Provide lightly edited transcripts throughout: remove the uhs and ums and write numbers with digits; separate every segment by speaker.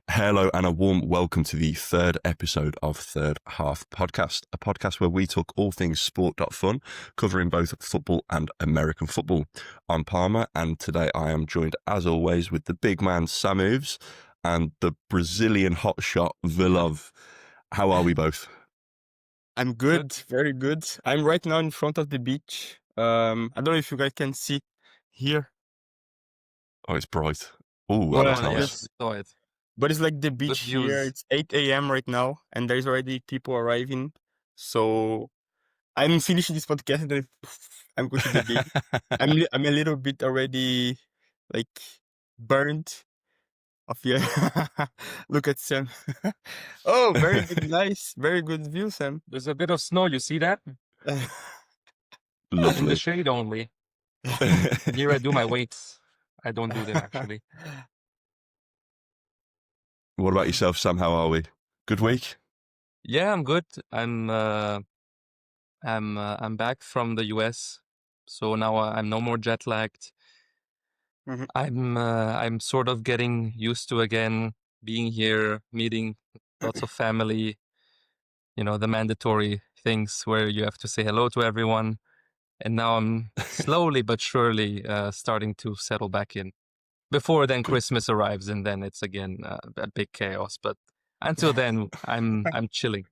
Speaker 1: Hello and a warm welcome to the third episode of Third Half Podcast, a podcast where we talk all things Sport.Fun, covering both football and American football. I'm Palmer, and today I am joined, as always, with the big man Samooves and the Brazilian hotshot Vilov. How are we both?
Speaker 2: I'm good, very good. I'm right now in front of the beach. I don't know if you guys can see here.
Speaker 1: Oh, it's bright. Oh,
Speaker 2: Well,
Speaker 1: that looks nice.
Speaker 2: yes.
Speaker 3: Saw it.
Speaker 2: But it's like the beach
Speaker 3: views.
Speaker 2: here. It's 8 a.m. right now, and there's already people arriving. So I'm finishing this podcast, and then I'm going to the beach. I'm a little bit already like burned. Look at Sam. Oh, very good, nice, very good view, Sam.
Speaker 3: There's a bit of snow. You see that? In the
Speaker 1: Lovely.
Speaker 3: shade only. Here I do my weights. I don't do them actually.
Speaker 1: What about yourself, Sam? How are we? Good week?
Speaker 3: Yeah, I'm good. I'm back from the US, so now I'm no more jet lagged.
Speaker 2: Mhm.
Speaker 3: I'm sort of getting used to again being here, meeting lots of family. You know, the mandatory things where you have to say hello to everyone. And now I'm slowly but surely starting to settle back in. Before then, Christmas arrives, and then it's again a big chaos. But until then, I'm chilling.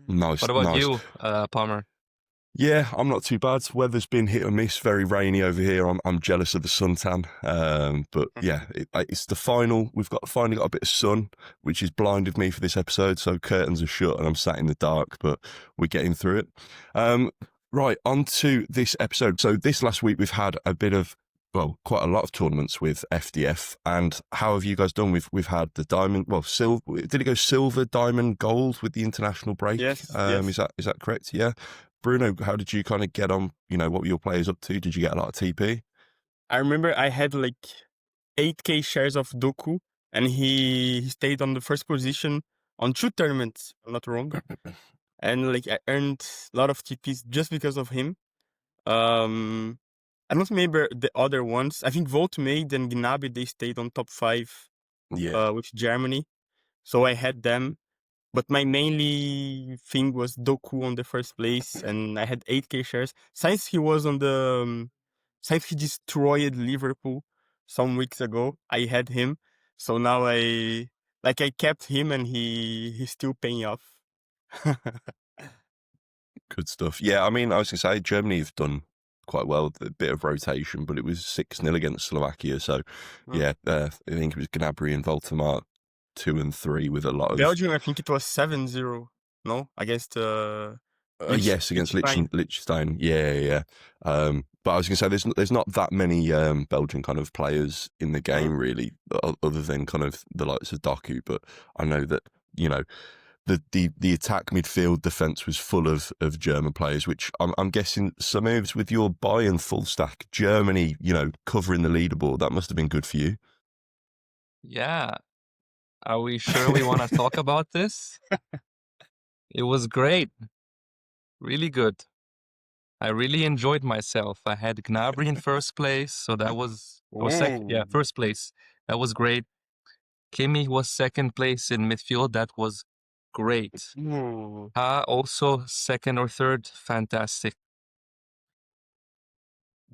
Speaker 1: Nice.
Speaker 3: What about
Speaker 1: nice.
Speaker 3: you, Palmer?
Speaker 1: Yeah, I'm not too bad. Weather's been hit or miss, very rainy over here. I'm jealous of the suntan. But yeah, it's the final. We've finally got a bit of sun, which has blinded me for this episode. So curtains are shut and I'm sat in the dark, but we're getting through it. Right, on to this episode. So this last week we've had a bit of, quite a lot of tournaments with FDF. And how have you guys done? We've had the diamond, silver. Did it go silver, diamond, gold with the international break?
Speaker 2: Yes,
Speaker 1: yes. Is that correct? Yeah. Bruno, how did you kind of get on? What were your players up to? Did you get a lot of TP?
Speaker 2: I remember I had like 8k shares of Doku, and he stayed on the first position on 2 tournaments, if I'm not wrong. And like I earned a lot of TPs just because of him. I don't remember the other ones. I think Voltmade and Gnabry, they stayed on top 5 with Germany. So I had them. But my mainly thing was Doku on the first place, and I had 8k shares. Since he was on the... since he destroyed Liverpool some weeks ago, I had him. So now I kept him, and he's still paying off.
Speaker 1: Good stuff. Yeah, I mean, I was going to say, Germany have done quite well, a bit of rotation, but it was 6-0 against Slovakia. So, yeah, I think it was Gnabry and Voltemart 2 and 3 with a lot of...
Speaker 2: Belgium, I think it was 7-0, no? Against...
Speaker 1: yes, against Liechtenstein. Yeah. But I was going to say, there's not that many Belgian kind of players in the game, really, other than kind of the likes of Doku. But I know that, the attack, midfield, defence was full of German players, which I'm guessing, some moves with your Bayern full stack, Germany, covering the leaderboard, that must have been good for you.
Speaker 3: Yeah. Are we sure we want to talk about this? It was great. Really good. I really enjoyed myself. I had Gnabry in first place, so that was second. Yeah, first place. That was great. Kimmich was second place in midfield. That was great. Also second or third. Fantastic.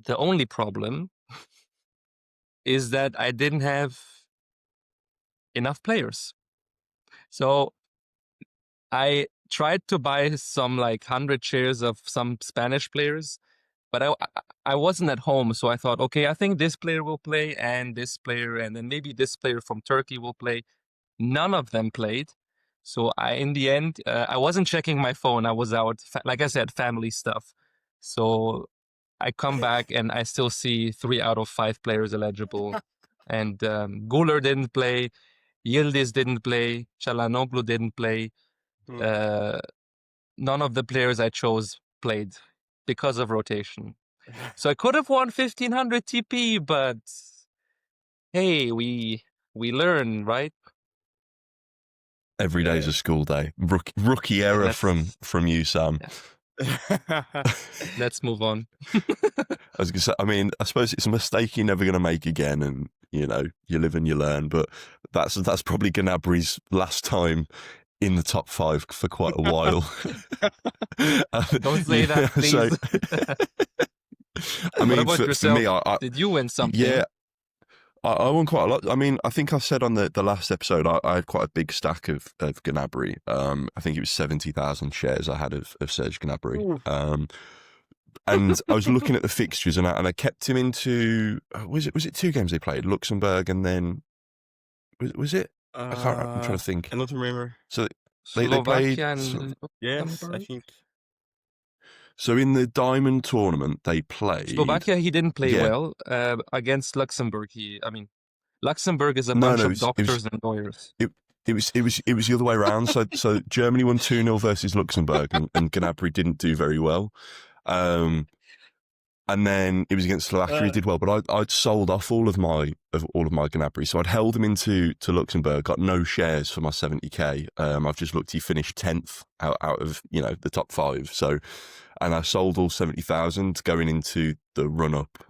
Speaker 3: The only problem is that I didn't have enough players. So I tried to buy some 100 shares of some Spanish players, but I wasn't at home. So I thought, okay, I think this player will play and this player, and then maybe this player from Turkey will play. None of them played. So in the end, I wasn't checking my phone. I was out, like I said, family stuff. So I come back and I still see 3 out of 5 players eligible. And Guler didn't play. Yildiz didn't play. Çalhanoğlu didn't play. None of the players I chose played because of rotation. So I could have won 1500 TP, but hey, we learn, right?
Speaker 1: Every day is a school day. Rookie error from you, Sam.
Speaker 3: Yeah. Let's move on.
Speaker 1: I was going to say, I mean, I suppose it's a mistake you're never going to make again. And, you live and you learn. But that's probably Gnabry's last time in the top 5 for quite a while.
Speaker 3: Don't say that, please.
Speaker 1: So, I mean,
Speaker 3: what about
Speaker 1: for me,
Speaker 3: did you win something?
Speaker 1: Yeah, I won quite a lot. I mean, I think I said on the last episode, I had quite a big stack of Gnabry. I think it was 70,000 shares I had of Serge Gnabry. And I was looking at the fixtures, and I kept him into was it 2 games they played, Luxembourg, and then was it? I can't. I'm trying to think.
Speaker 2: I don't remember.
Speaker 1: So they played.
Speaker 2: Yes, I think.
Speaker 1: So in the Diamond tournament, they played
Speaker 3: Slovakia. He didn't play well against Luxembourg. Luxembourg is a bunch of doctors and lawyers.
Speaker 1: It was the other way around. So Germany won 2-0 versus Luxembourg, and Gnabry didn't do very well. And then it was against Slovakia. He did well, but I'd sold off all of my Gnabry, so I'd held him into Luxembourg. Got no shares for my 70k. I've just looked; he finished 10th out of the top 5. So, and I sold all 70,000 going into the run up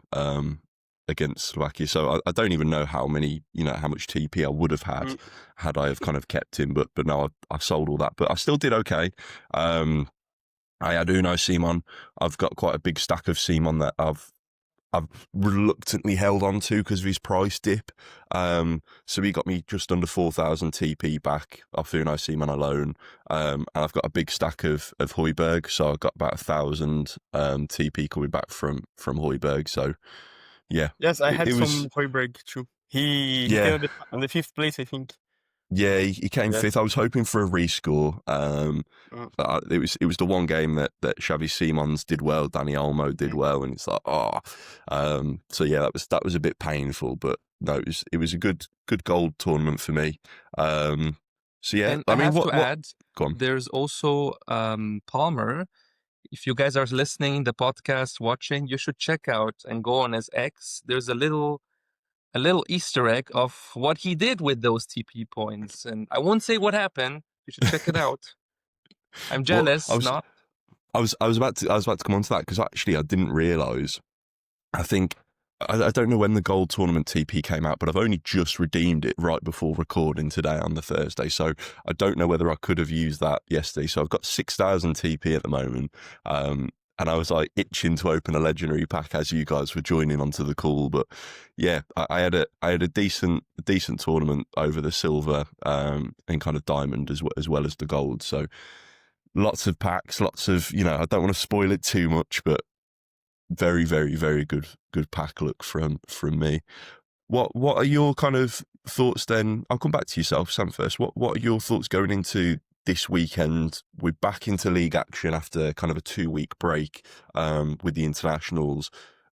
Speaker 1: against Slovakia. So I don't even know how many how much TP I would have had I have kind of kept him, but no, I sold all that. But I still did okay. I had Unai Simon. I've got quite a big stack of Simon that I've reluctantly held on to because of his price dip. So he got me just under 4,000 TP back off Unai Simon alone. And I've got a big stack of Højbjerg, so I've got about 1,000 TP coming back from Højbjerg. So yeah.
Speaker 2: Yes, I had some Højbjerg too. He came on the 5th place, I think.
Speaker 1: Yeah, he came 5th. I was hoping for a rescore. But it was the one game that Xavi Simons did well, Dani Olmo did well, and it's like so yeah, that was a bit painful, but no, it was a good gold tournament for me. So yeah,
Speaker 3: and I mean, to add, there's also Palmer. If you guys are listening, the podcast, watching, you should check out and go on his X. There's a little Easter egg of what he did with those TP points, and I won't say what happened. You should check it out. I'm jealous.
Speaker 1: Well, I was about to come on to that because actually I didn't realise. I think I don't know when the gold tournament TP came out, but I've only just redeemed it right before recording today on the Thursday. So I don't know whether I could have used that yesterday. So I've got 6,000 TP at the moment. And I was like itching to open a legendary pack as you guys were joining onto the call. But yeah, I had a decent tournament over the silver and kind of diamond as well as the gold. So lots of packs, lots of I don't want to spoil it too much, but very, very, very good pack look from me. What are your kind of thoughts then? I'll come back to yourself, Sam, first. What are your thoughts going into this weekend? We're back into league action after kind of a 2-week break with the internationals.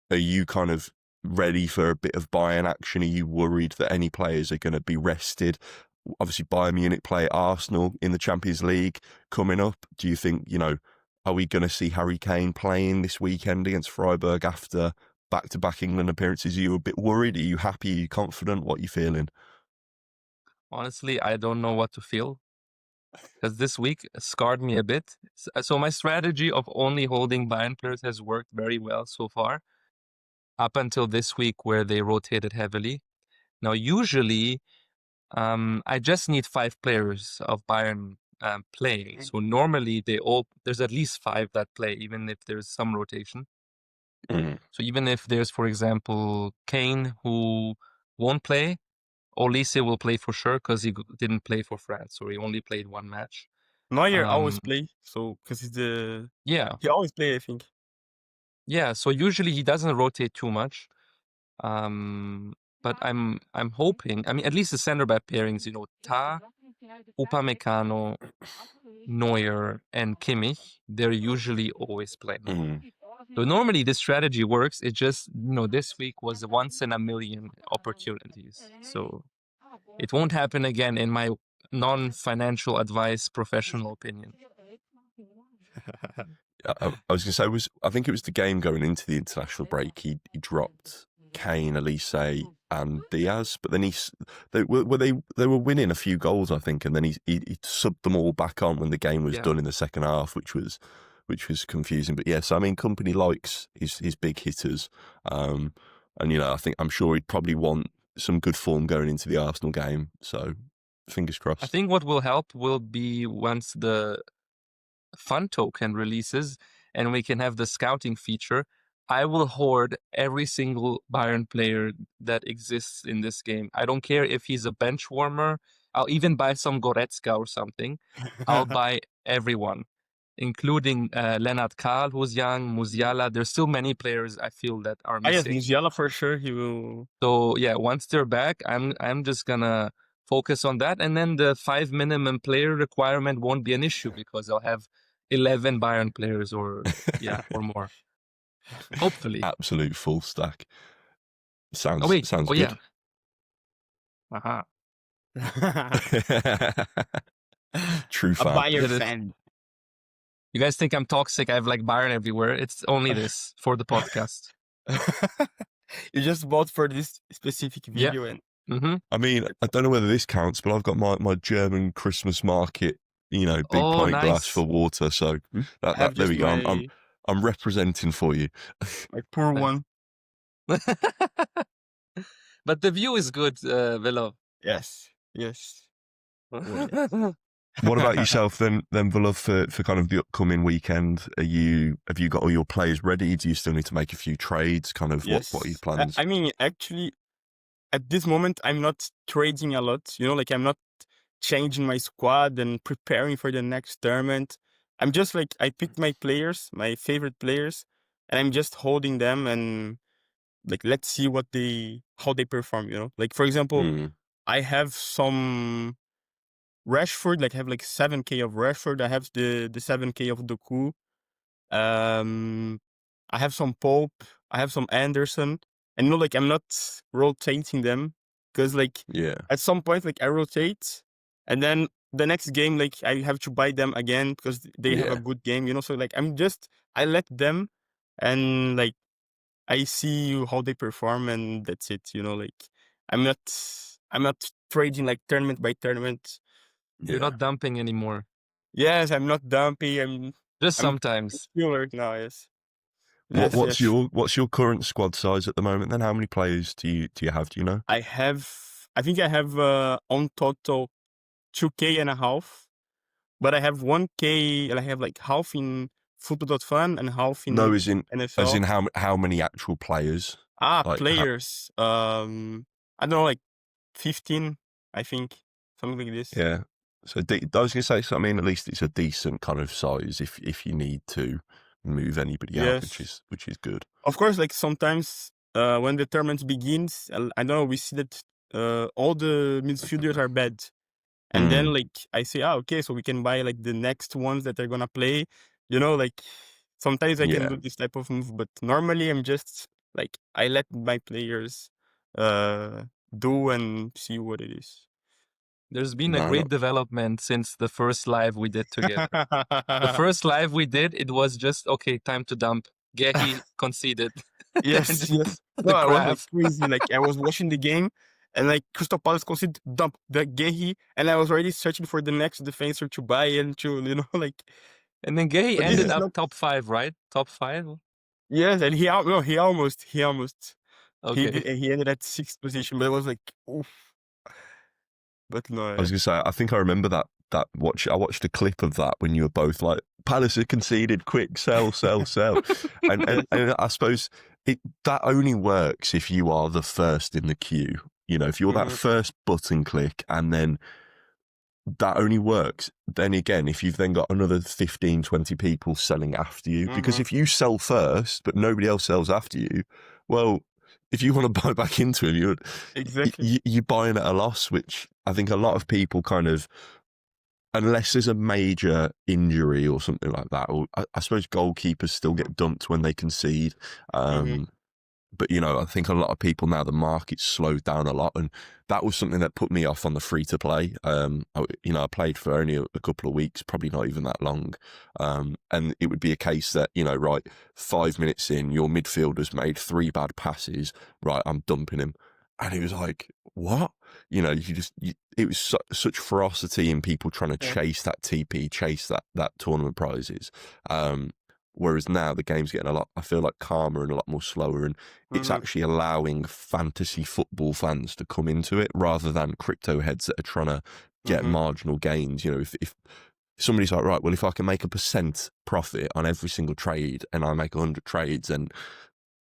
Speaker 1: Are you kind of ready for a bit of Bayern action? Are you worried that any players are going to be rested? Obviously, Bayern Munich play Arsenal in the Champions League coming up. Do you think, are we going to see Harry Kane playing this weekend against Freiburg after back-to-back England appearances? Are you a bit worried? Are you happy? Are you confident? What are you feeling?
Speaker 3: Honestly, I don't know what to feel, because this week scarred me a bit. So my strategy of only holding Bayern players has worked very well so far, up until this week where they rotated heavily. Now, usually, I just need 5 players of Bayern playing. So normally there's at least 5 that play, even if there's some rotation. So even if there's, for example, Kane who won't play, Olise will play for sure because he didn't play for France, or he only played 1 match.
Speaker 2: Neuer always play, so because he always play, I think.
Speaker 3: Yeah, so usually he doesn't rotate too much. But I'm hoping. I mean, at least the center back pairings, Ta, Upamecano, Neuer, and Kimmich, they're usually always playing. So normally this strategy works. It just, this week was a once in a million opportunities. So it won't happen again, in my non-financial advice, professional opinion.
Speaker 1: I was going to say, I think it was the game going into the international break. He dropped Kane, Olise, and Diaz, but then they were winning a few goals, I think, and then he subbed them all back on when the game was done in the second half, which was confusing. But yes, I mean, Company likes his big hitters, and I'm sure he'd probably want some good form going into the Arsenal game. So fingers crossed.
Speaker 3: I think what will help will be once the Fun token releases and we can have the scouting feature. I will hoard every single Bayern player that exists in this game. I don't care if he's a bench warmer. I'll even buy some Goretzka or something. I'll buy everyone, including Lennart Kahl, who's young, Musiala. There's still many players I feel that are
Speaker 2: Yes,
Speaker 3: missing.
Speaker 2: Musiala for sure. He will.
Speaker 3: So yeah, once they're back, I'm just gonna focus on that, and then the 5 minimum player requirement won't be an issue because I'll have 11 Bayern players or more. Hopefully.
Speaker 1: Absolute full stack. Sounds
Speaker 3: Oh,
Speaker 1: good.
Speaker 3: Yeah. Aha.
Speaker 1: True fan.
Speaker 2: A Bayern fan.
Speaker 3: You guys think I'm toxic? I have like Bayern everywhere. It's only this for the podcast.
Speaker 2: You just bought for this specific video.
Speaker 3: Yeah.
Speaker 2: And
Speaker 1: I mean, I don't know whether this counts, but I've got my German Christmas market, big pint glass for water. So there we go. I'm representing for you.
Speaker 2: My poor one.
Speaker 3: But the view is good, Velo.
Speaker 2: Yes.
Speaker 1: What about yourself then, Velo, for kind of the upcoming weekend? Have you got all your players ready? Do you still need to make a few trades? Kind of
Speaker 2: Yes.
Speaker 1: what are your plans?
Speaker 2: I mean, actually, at this moment, I'm not trading a lot. I'm not changing my squad and preparing for the next tournament. I'm just like, I picked my players, my favorite players, and I'm just holding them and like, let's see how they perform, Like, for example, I have some Rashford, like I have like 7K of Rashford. I have the 7K of Doku. I have some Pope. I have some Anderson. And like I'm not rotating them because like at some point like I rotate and then the next game like I have to buy them again because they have a good game, So like I let them and like I see how they perform and that's it, Like I'm not trading like tournament by tournament.
Speaker 3: You're not dumping anymore.
Speaker 2: Yes, I'm not dumpy. I'm
Speaker 3: sometimes.
Speaker 2: Alert now. Yes.
Speaker 1: What's your current squad size at the moment? Then how many players do you have? Do you know?
Speaker 2: I think I have on total 2K and a half, but I have 1K and I have like half in Football.Fun and half in NFL.
Speaker 1: As in how many actual players?
Speaker 2: Players. I don't know, like 15, I think, something like this.
Speaker 1: Yeah. So I was gonna say, I mean, at least it's a decent kind of size if you need to move anybody out, which is good.
Speaker 2: Of course, like sometimes when the tournament begins, I don't know, we see that all the midfielders are bad. And then like I say, okay, so we can buy like the next ones that are gonna play. Like sometimes I can do this type of move, but normally I'm just like I let my players do and see what it is.
Speaker 3: There's been a great development since the first live we did together. The first live we did, it was just, okay, time to dump. Gehi conceded.
Speaker 2: Yes. No, I was like crazy. Like I was watching the game and like Crystal Palace conceded, dump the Gehi, and I was already searching for the next defender to buy and to, like.
Speaker 3: And then Gehi ended up top 5, right? Top 5?
Speaker 2: Yes, and he almost.
Speaker 3: Okay.
Speaker 2: He ended at 6th position, but it was like, oof. But no.
Speaker 1: I was gonna say, I think I remember that watch. I watched a clip of that when you were both like, Palace have conceded, quick, sell. and I suppose that only works if you are the first in the queue. If you're that first button click, and then that only works then again if you've then got another 15, 20 people selling after you. Because if you sell first, but nobody else sells after you, well, if you want to buy back into him, you're buying at a loss, which I think a lot of people kind of, unless there's a major injury or something like that, or I suppose goalkeepers still get dumped when they concede. But, I think a lot of people now, the market's slowed down a lot. And that was something that put me off on the free-to-play. I played for only a couple of weeks, probably not even that long. And it would be a case that, 5 minutes in, your midfielder's made 3 bad passes. Right, I'm dumping him. And he was like, what? It was such ferocity in people trying to chase that TP, chase that tournament prizes. Whereas now the game's getting I feel like calmer and a lot more slower, and it's actually allowing fantasy football fans to come into it rather than crypto heads that are trying to get marginal gains. You know, if somebody's like, right, well, if I can make a % profit on every single trade and I make 100 trades, and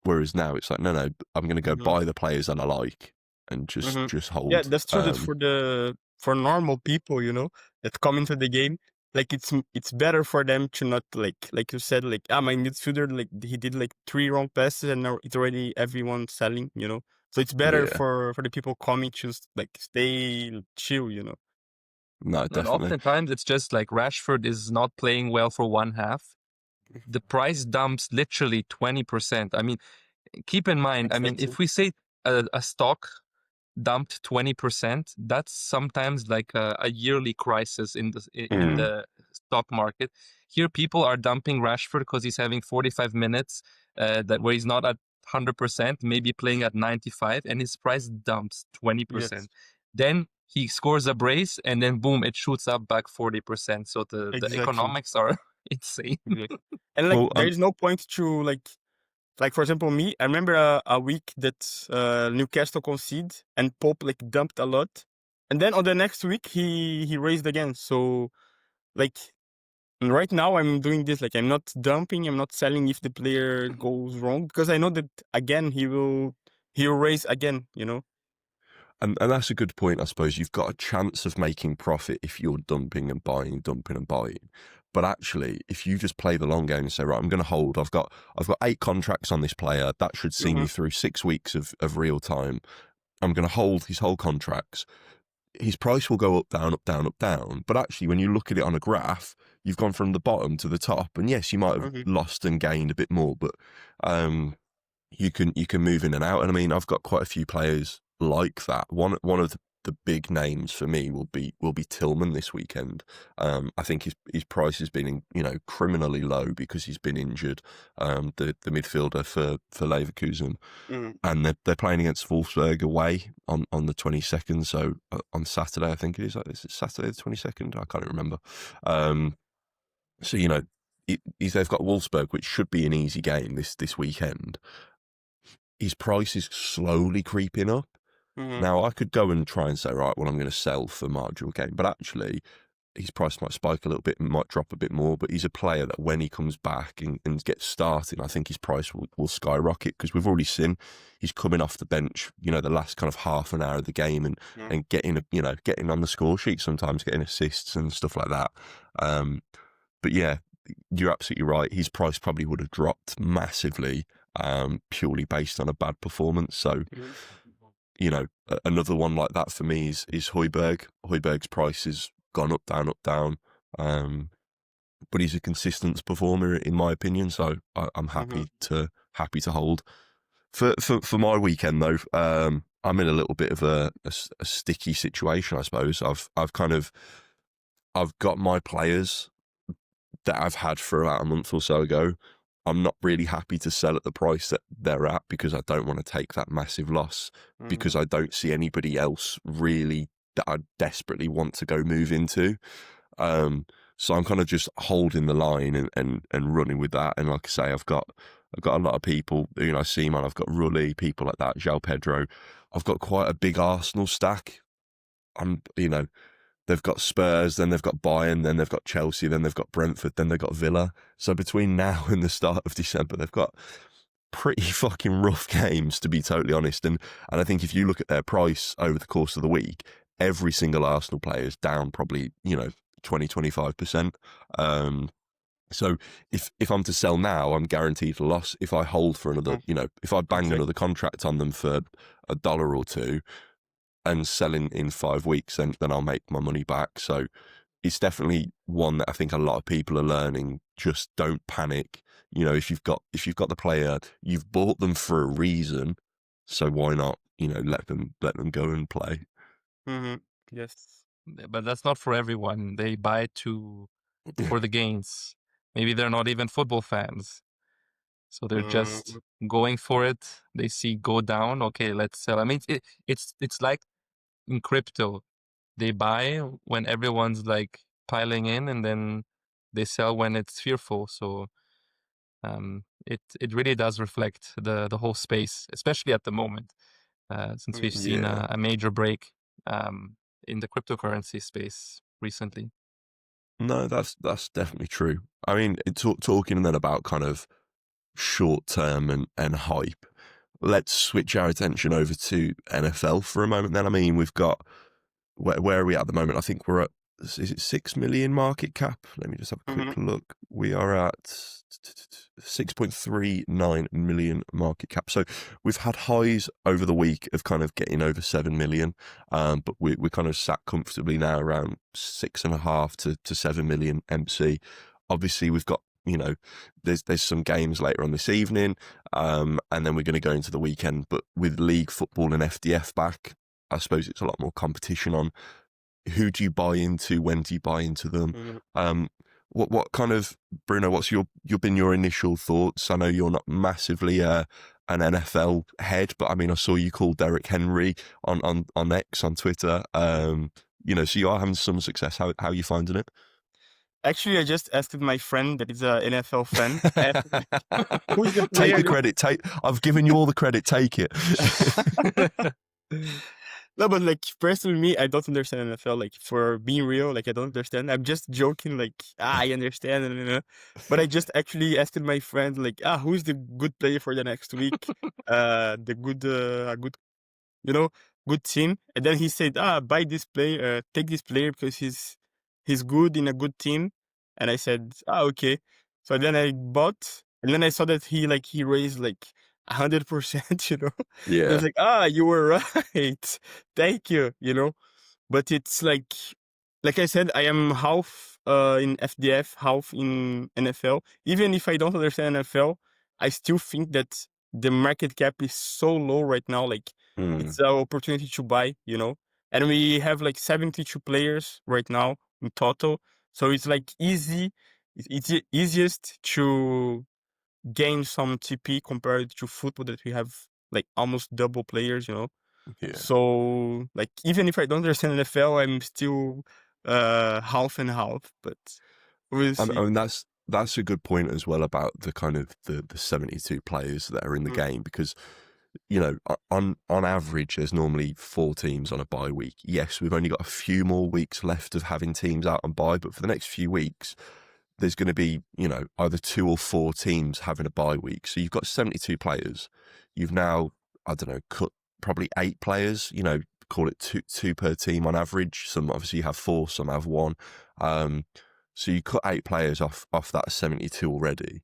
Speaker 1: whereas now it's like, no, I'm going to go buy the players that I like and just hold.
Speaker 2: Yeah, that's true. That for normal people, you know, that come into the game, like it's better for them to not like you said, like my midfielder, like he did like 3 wrong passes and now it's already everyone selling, you know. So it's better for the people coming to like stay chill, you know.
Speaker 1: No,
Speaker 3: And
Speaker 1: definitely.
Speaker 3: oftentimes it's just like Rashford is not playing well for one half. The price dumps literally 20%. I mean, keep in mind, I mean, if we say a stock dumped 20%, that's sometimes like a yearly crisis in the stock market. Here, people are dumping Rashford because he's having 45 minutes where he's not at 100%, maybe playing at 95, and his price dumps 20%.
Speaker 2: Yes.
Speaker 3: Then he scores a brace, and then boom, it shoots up back 40%. So the economics are insane.
Speaker 2: And like, there is no point to like for example, me, I remember a week that Newcastle conceded and Pope like dumped a lot, and then on the next week he raised again. So like right now I'm doing this, like I'm not dumping, I'm not selling if the player goes wrong, because I know that again he'll raise again, you know.
Speaker 1: And that's a good point. I suppose you've got a chance of making profit if you're dumping and buying, dumping and buying. But actually, if you just play the long game and say, right, I'm going to hold. I've got 8 contracts on this player. That should see me through 6 weeks of real time. I'm going to hold his whole contracts. His price will go up, down, up, down, up, down. But actually, when you look at it on a graph, you've gone from the bottom to the top. And yes, you might have lost and gained a bit more, but you can move in and out. And I mean, I've got quite a few players like that. One of the big names for me will be Tillman this weekend. I think his price has been, you know, criminally low because he's been injured. The midfielder for Leverkusen, and they're playing against Wolfsburg away on the 22nd. So on Saturday, I think it is. Is it Saturday the 22nd? I can't remember. So you know, they've got Wolfsburg, which should be an easy game this weekend. His price is slowly creeping up. Now, I could go and try and say, right, well, I'm going to sell for marginal gain, but actually, his price might spike a little bit, might drop a bit more, but he's a player that when he comes back and gets started, I think his price will skyrocket, because we've already seen he's coming off the bench, you know, the last kind of half an hour of the game and getting on the score sheet, sometimes getting assists and stuff like that. But yeah, you're absolutely right. His price probably would have dropped massively, purely based on a bad performance. So, you know, another one like that for me is Højbjerg. Højbjerg's price has gone up, down. But he's a consistent performer in my opinion. So I'm happy to hold. For my weekend though, I'm in a little bit of a sticky situation, I suppose. I've got my players that I've had for about a month or so ago. I'm not really happy to sell at the price that they're at because I don't want to take that massive loss, because I don't see anybody else really that I desperately want to go move into. So I'm kind of just holding the line and running with that. And like I say, I've got a lot of people, you know, Seaman, I've got Rulli, people like that, João Pedro. I've got quite a big Arsenal stack. You know, they've got Spurs, then they've got Bayern, then they've got Chelsea, then they've got Brentford, then they've got Villa. So between now and the start of December, they've got pretty fucking rough games, to be totally honest. And I think if you look at their price over the course of the week, every single Arsenal player is down probably, you know, 20-25%. So if I'm to sell now, I'm guaranteed a loss. If I hold for another, you know, if I bang another contract on them for $1 or $2 and sell in 5 weeks, then I'll make my money back. So it's definitely one that I think a lot of people are learning. Just don't panic. You know, if you've got the player, you've bought them for a reason. So why not, you know, let them go and play.
Speaker 2: Yes.
Speaker 3: But that's not for everyone. They buy for the gains. Maybe they're not even football fans. So they're just going for it. They see go down. Okay, let's sell. I mean, it's like in crypto. They buy when everyone's like piling in, and then they sell when it's fearful. So It really does reflect the whole space, especially at the moment, since we've seen a major break in the cryptocurrency space recently.
Speaker 1: No, that's definitely true. I mean, talking then about kind of short term and hype, let's switch our attention over to NFL for a moment then. I mean, we've got, where are we at the moment? I think we're at, is it 6 million market cap? Let me just have a quick look. We are at 6.39 million market cap. So we've had highs over the week of kind of getting over 7 million, but we're kind of sat comfortably now around 6.5 to 7 million MC. Obviously, we've got, you know, there's some games later on this evening, and then we're going to go into the weekend. But with league football and FDF back, I suppose it's a lot more competition on who do you buy into, when do you buy into them. What kind of, Bruno, what's been your initial thoughts? I know you're not massively an NFL head, but I mean, I saw you call Derrick Henry on X, on Twitter. You know, so you are having some success. How are you finding it?
Speaker 2: Actually, I just asked my friend that is an NFL fan. Who's the
Speaker 1: Take
Speaker 2: player?
Speaker 1: the credit. I've given you all the credit. Take it.
Speaker 2: No, but like personally, me, I don't understand NFL. Like, for being real, like I don't understand. I'm just joking. Like, I understand, you know. But I just actually asked my friend, like, who's the good player for the next week? The good, a good, you know, good team. And then he said, buy this player, take this player because he's good in a good team. And I said, okay. So then I bought, and then I saw that he raised like 100%, you know. And I was like, you were right. Thank you, you know. But it's like I said, I am half in FDF, half in NFL. Even if I don't understand NFL, I still think that the market cap is so low right now. Like, it's an opportunity to buy, you know. And we have like 72 players right now in total. So it's like easy. It's easiest to gain some TP compared to football that we have like almost double players, you know.
Speaker 1: Yeah.
Speaker 2: So like, even if I don't understand NFL, I'm still half and half, but we'll see.
Speaker 1: I mean, that's a good point as well about the kind of the 72 players that are in the game, because, you know, on average, there's normally 4 teams on a bye week. Yes, we've only got a few more weeks left of having teams out on bye, but for the next few weeks, there's going to be, you know, either 2 or 4 teams having a bye week. So you've got 72 players. You've now, I don't know, cut probably 8 players, you know, call it two per team on average. Some obviously have 4, some have 1. So you cut 8 players off that 72 already.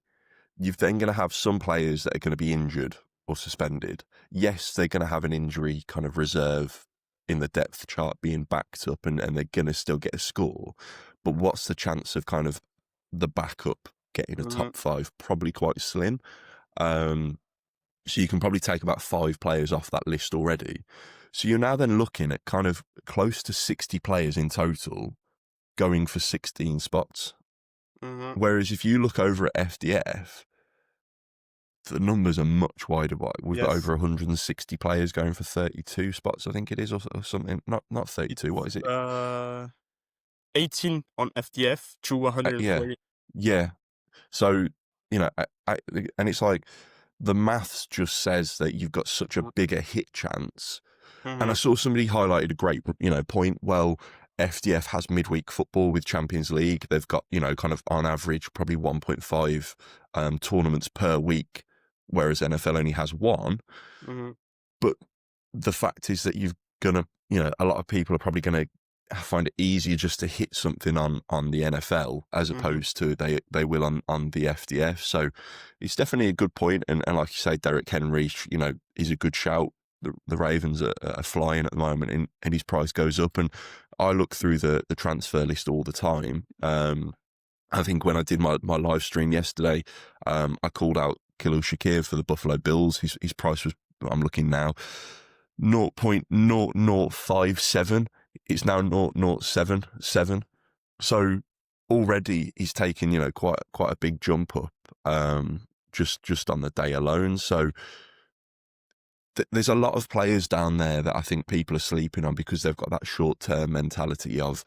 Speaker 1: You're then going to have some players that are going to be injured or suspended. Yes, they're going to have an injury kind of reserve in the depth chart being backed up, and they're going to still get a score. But what's the chance of kind of the backup getting a top 5? Probably quite slim. So you can probably take about 5 players off that list already. So you're now then looking at kind of close to 60 players in total going for 16 spots. Whereas if you look over at FDF, the numbers are much wider. We've got over 160 players going for 32 spots, I think it is, or something. Not 32. What is it?
Speaker 2: 18 on FDF to 140.
Speaker 1: Yeah. So, you know, and it's like the maths just says that you've got such a bigger hit chance. And I saw somebody highlighted a great, you know, point. Well, FDF has midweek football with Champions League. They've got, you know, kind of on average probably 1.5 tournaments per week, whereas NFL only has 1. But the fact is that you're gonna, you know, a lot of people are probably gonna find it easier just to hit something on the NFL as opposed to they will on the FDF. So it's definitely a good point. And like you say, Derrick Henry, you know, is a good shout. The Ravens are flying at the moment, and his price goes up. And I look through the transfer list all the time. I think when I did my live stream yesterday, I called out Khalil Shakir for the Buffalo Bills. His price was, I'm looking now, 0.0057. It's now 0.077. So already he's taken, you know, quite a big jump up, just on the day alone. So there's a lot of players down there that I think people are sleeping on because they've got that short-term mentality of,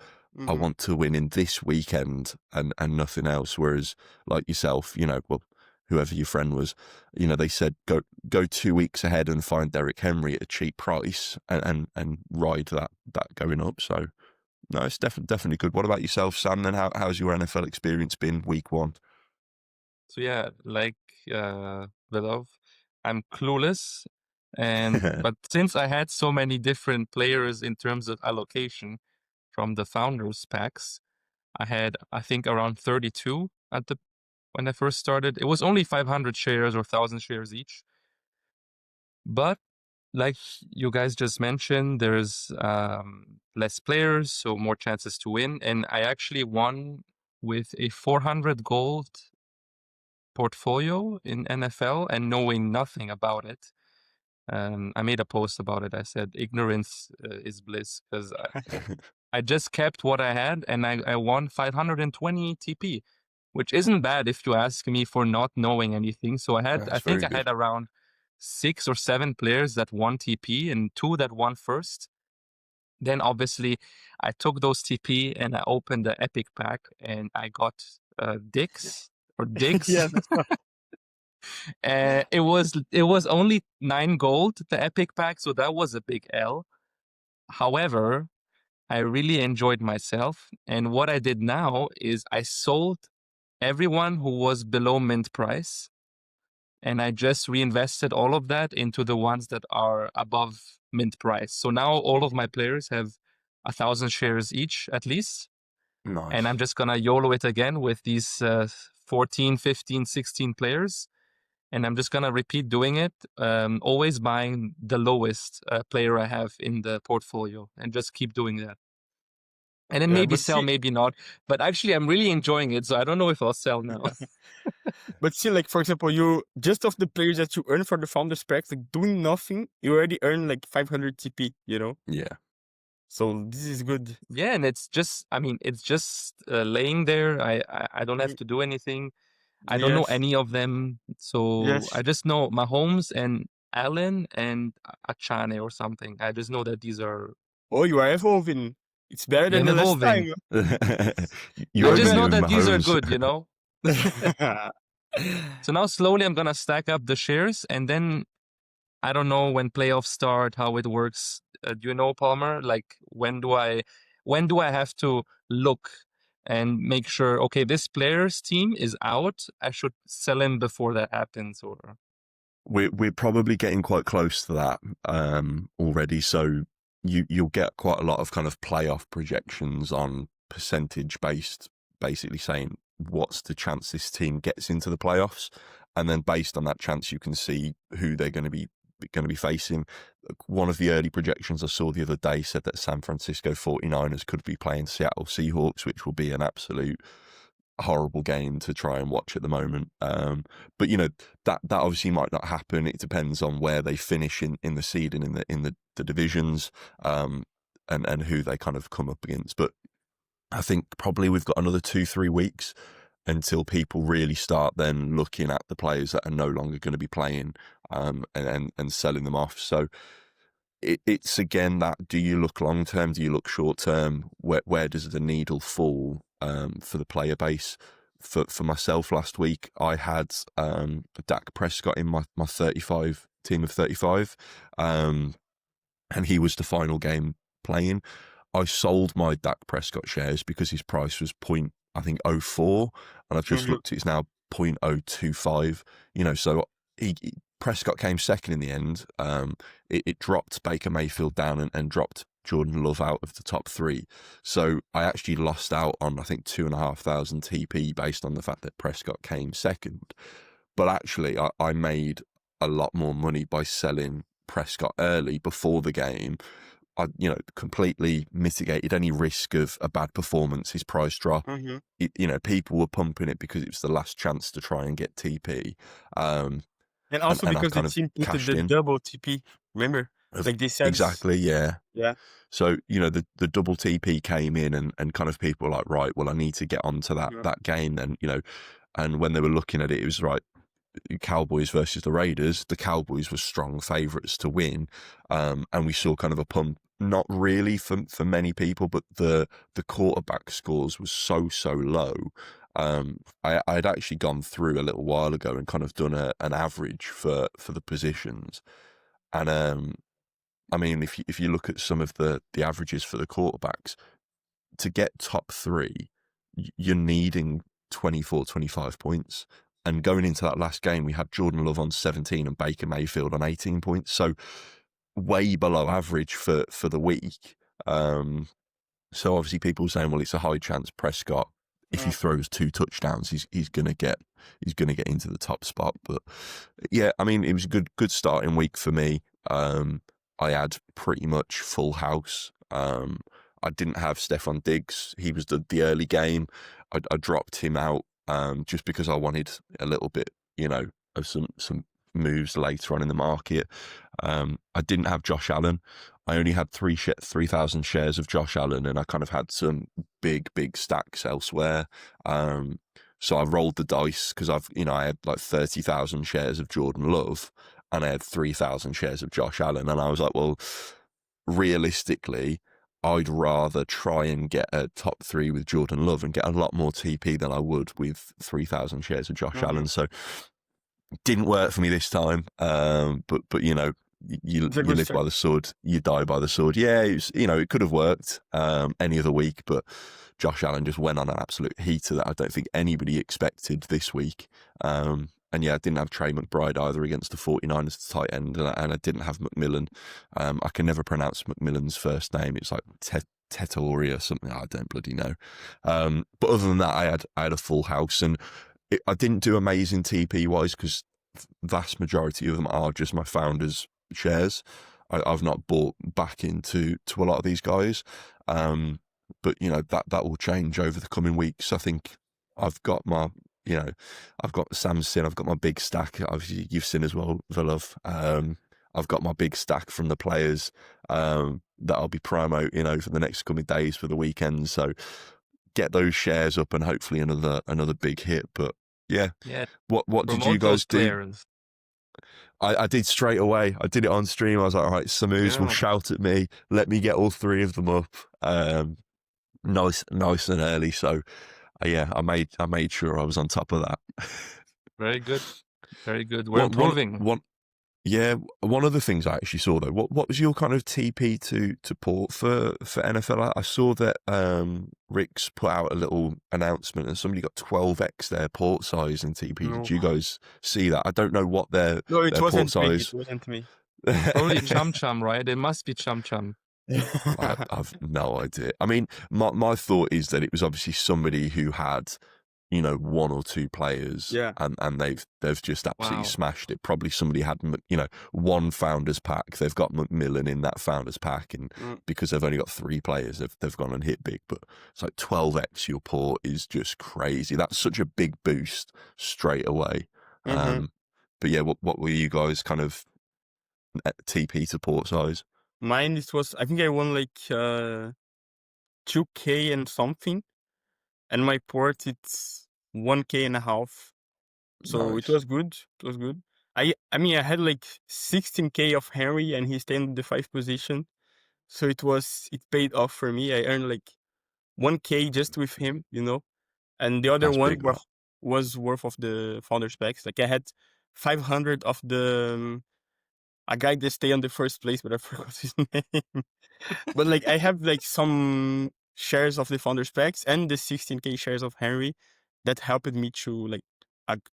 Speaker 1: I want to win in this weekend and nothing else. Whereas like yourself, you know, well, whoever your friend was, they said go 2 weeks ahead and find Derrick Henry at a cheap price and ride that going up. So no, it's definitely good. What about yourself, Sam? Then how's your NFL experience been week one?
Speaker 3: So yeah, like Vilov, I'm clueless, but since I had so many different players in terms of allocation from the founders packs, I had I think around 32 when I first started. It was only 500 shares or 1,000 shares each, but like you guys just mentioned, there's less players, so more chances to win. And I actually won with a 400 gold portfolio in NFL and knowing nothing about it. I made a post about it. I said ignorance is bliss, because I just kept what I had and I won 520 TP, which isn't bad if you ask me for not knowing anything. So I think I had around 6 or 7 players that won TP and 2 that won first. Then obviously I took those TP and I opened the epic pack and I got Dix or Diggs.
Speaker 2: Yeah, that's right.
Speaker 3: It was only 9 gold, the epic pack, so that was a big L. However, I really enjoyed myself, and what I did now is I sold everyone who was below mint price, and I just reinvested all of that into the ones that are above mint price. So now all of my players have 1,000 shares each at least.
Speaker 1: Nice.
Speaker 3: And I'm just gonna YOLO it again with these 14, 15, 16 players. And I'm just gonna repeat doing it, always buying the lowest player I have in the portfolio, and just keep doing that. And then maybe sell, maybe not. But actually, I'm really enjoying it, so I don't know if I'll sell now.
Speaker 2: But still, like, for example, you just of the players that you earn for the founders packs, like doing nothing, you already earn like 500 TP,
Speaker 1: Yeah.
Speaker 2: So this is good.
Speaker 3: Yeah, and it's just laying there. I don't have to do anything. I don't know any of them. So I just know Mahomes and Allen and Achane or something. I just know that these are...
Speaker 2: Oh, you are evolving. It's better than the last time.
Speaker 3: I just know that these are good, So now slowly I'm going to stack up the shares, and then I don't know when playoffs start, how it works. Do you know, Palmer? Like, when do I have to look and make sure, okay, this player's team is out, I should sell him before that happens? Or
Speaker 1: we're probably getting quite close to that already. So you'll get quite a lot of kind of playoff projections on percentage based, basically saying what's the chance this team gets into the playoffs, and then based on that chance you can see who they're going to be facing. One of the early projections I saw the other day said that San Francisco 49ers could be playing Seattle Seahawks, which will be an absolute horrible game to try and watch at the moment. But that obviously might not happen. It depends on where they finish in the seeding in the divisions, and who they kind of come up against. But I think probably we've got another 2-3 weeks until people really start then looking at the players that are no longer going to be playing, and selling them off. So it's again that, do you look long term? Do you look short term? Where does the needle fall for the player base? For myself last week, I had Dak Prescott in my 35 team of 35, and he was the final game playing. I sold my Dak Prescott shares because his price was I think 0.04, and I've just looked, it's now 0.025. So Prescott came second in the end. It dropped Baker Mayfield down and dropped Jordan Love out of the top 3. So I actually lost out on, I think, 2,500 TP based on the fact that Prescott came second. But actually, I made a lot more money by selling Prescott early before the game. I, completely mitigated any risk of a bad performance, his price drop. People were pumping it because it was the last chance to try and get TP.
Speaker 2: And also because the team put the double TP, remember? Like they said.
Speaker 1: Exactly, yeah.
Speaker 2: Yeah.
Speaker 1: So, the double TP came in and kind of people were like, right, well, I need to get onto that game then, and when they were looking at it, it was right, Cowboys versus the Raiders. The Cowboys were strong favourites to win, and we saw kind of a pump, not really for many people, but the quarterback scores was so low, I'd actually gone through a little while ago and kind of done an average for the positions, and I mean, if you look at some of the averages for the quarterbacks to get top three, you're needing 24, 25 points. And going into that last game, we had Jordan Love on 17 and Baker Mayfield on 18 points. So way below average for the week. So obviously people saying, well, it's a high chance Prescott, if he throws 2 touchdowns, he's gonna get into the top spot. But yeah, I mean, it was a good starting week for me. I had pretty much full house. I didn't have Stephon Diggs. He was the early game. I dropped him out just because I wanted a little bit, of some moves later on in the market. I didn't have Josh Allen. I only had 3,000 shares of Josh Allen, and I kind of had some big stacks elsewhere. So I rolled the dice because I had like 30,000 shares of Jordan Love, and I had 3,000 shares of Josh Allen, and I was like, well, realistically, I'd rather try and get a top 3 with Jordan Love and get a lot more TP than I would with 3,000 shares of Josh Allen. So didn't work for me this time. But you live by the sword, you die by the sword. Yeah, it could have worked any other week, but Josh Allen just went on an absolute heater that I don't think anybody expected this week. And yeah, I didn't have Trey McBride either against the 49ers tight end, and I didn't have McMillan. I can never pronounce McMillan's first name. It's like Tetori or something. I don't bloody know. But other than that, I had a full house, and I didn't do amazing TP wise because vast majority of them are just my founders' shares. I've not bought back into a lot of these guys, but that will change over the coming weeks. I think I've got my. I've got Sam's Sin, I've got my big stack. Obviously, you've seen as well, Vilov. I've got my big stack from the players that I'll be promo, for the next coming days for the weekend. So get those shares up and hopefully another big hit. But yeah. What did you guys do? I did straight away. I did it on stream. I was like, all right, Samooves will shout at me. Let me get all 3 of them up. Nice and early. So yeah, I made sure I was on top of that.
Speaker 3: Very good. We're improving.
Speaker 1: One of the things I actually saw though, what was your kind of TP to port for NFL? I saw that Rick's put out a little announcement and somebody got 12x their port size in TP. Did you guys see that? I don't know what their port size.
Speaker 2: It wasn't me.
Speaker 3: Probably Chum Chum, right? It must be Chum Chum.
Speaker 1: I've no idea. I mean, my thought is that it was obviously somebody who had, 1 or 2 players, and they've just absolutely smashed it. Probably somebody had, 1 founders pack. They've got McMillan in that founders pack, and because they've only got 3 players, they've gone and hit big. But it's like 12x your port is just crazy. That's such a big boost straight away. But yeah, what were you guys kind of TP to port size?
Speaker 2: Mine, I think I won like 2K and something, and my port it's 1K and a half. So
Speaker 1: Nice.
Speaker 2: It was good. I mean I had like 16K of Henry, and he stayed in the 5th position. So it paid off for me. I earned like 1K just with him, and the other one was worth of the founders packs. Like I had 500 of the. A guy that stayed on the first place, but I forgot his name. But like I have like some shares of the founders packs and the 16K shares of Henry that helped me to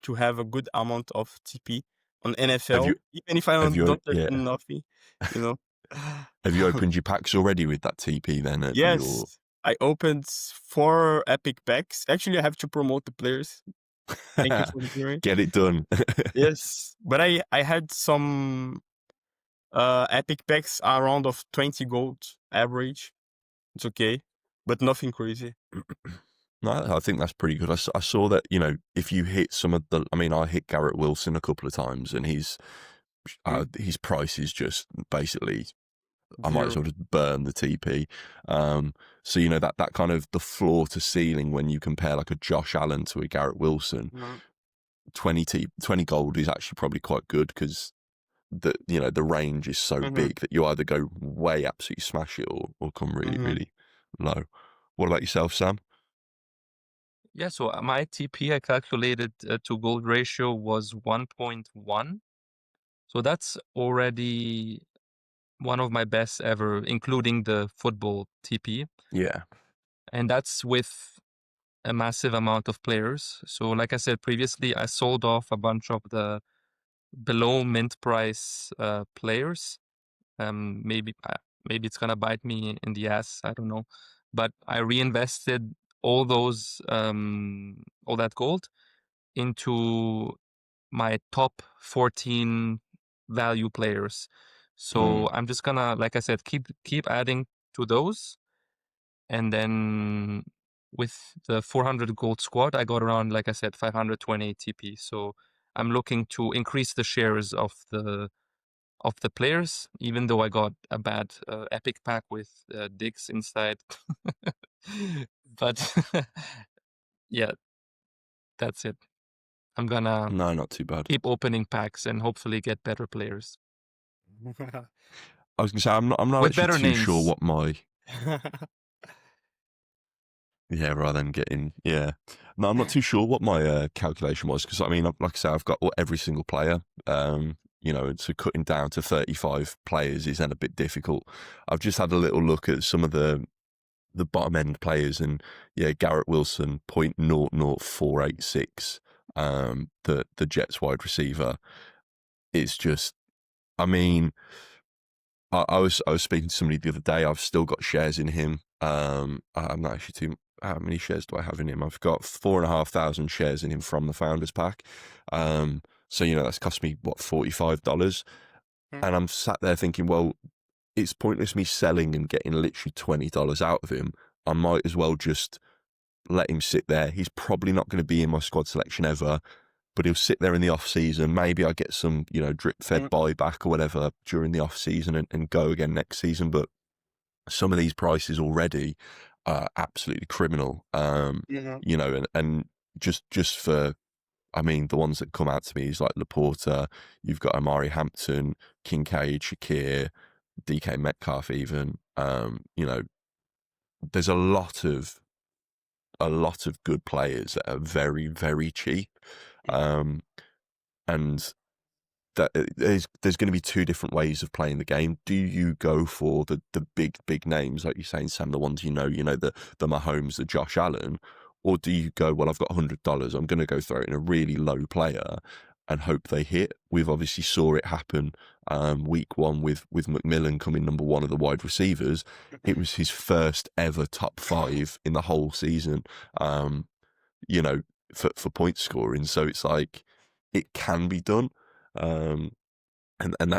Speaker 2: to have a good amount of TP on NFL, even if I don't touch nothing,
Speaker 1: Have you opened your packs already with that TP then?
Speaker 2: Yes, I opened 4 epic packs. Actually, I have to promote the players. Thank you for the hearing.
Speaker 1: Get it done.
Speaker 2: Yes, but I had some epic packs around of 20 gold average. It's okay, but nothing crazy.
Speaker 1: No, I think that's pretty good. I saw that, if you hit some of I hit Garrett Wilson a couple of times, and his price is just basically, I might as well just burn the TP. So, that kind of the floor to ceiling when you compare like a Josh Allen to a Garrett Wilson, 20 gold is actually probably quite good because the range is so big that you either go way absolutely smash it or come really, really low. What about yourself, Sam?
Speaker 3: Yeah, so my TP I calculated to gold ratio was 1.1. So that's already one of my best ever, including the football TP.
Speaker 1: Yeah.
Speaker 3: And that's with a massive amount of players. So like I said previously, I sold off a bunch of the below mint price players. Maybe it's gonna bite me in the ass. I don't know, but I reinvested all that gold into my top 14 value players. So I'm just gonna, like I said, keep adding to those, and then with the 400 gold squad, I got around, like I said, 520 TP. So I'm looking to increase the shares of the players, even though I got a bad epic pack with digs inside. But yeah, that's it. I'm gonna
Speaker 1: No, not too bad.
Speaker 3: keep opening packs and hopefully get better players
Speaker 1: I was gonna say I'm not
Speaker 3: with
Speaker 1: actually
Speaker 3: better
Speaker 1: too sure
Speaker 3: names.
Speaker 1: what my rather than getting no, I'm not too sure what my calculation was, because I mean, like I say, I've got every single player. So cutting down to 35 players is then a bit difficult. I've just had a little look at some of the bottom end players, and Garrett Wilson 0.00486, the Jets wide receiver. It's just, I mean, I was speaking to somebody the other day. I've still got shares in him. I'm not actually too. How many shares do I have in him? I've got 4,500 shares in him from the Founders Pack. So that's cost me what, $45, and I'm sat there thinking, well, it's pointless me selling and getting literally $20 out of him. I might as well just let him sit there. He's probably not going to be in my squad selection ever, but he'll sit there in the off season. Maybe I get some, drip fed buyback or whatever during the off season and go again next season. But some of these prices already are absolutely criminal. And just for, I mean, the ones that come out to me is like Laporta. You've got Amari Hampton, Kincaid, Shakir, DK Metcalf, even. There's a lot of good players that are very, very cheap. And that there's going to be two different ways of playing the game. Do you go for the big names, like you're saying, Sam, the ones the Mahomes, the Josh Allen, or do you go, well, I've got $100, I'm going to go throw it in a really low player and hope they hit? We've obviously saw it happen week one with McMillan coming number one of the wide receivers. It was his first ever top 5 in the whole season, for point scoring. So it's like, it can be done. And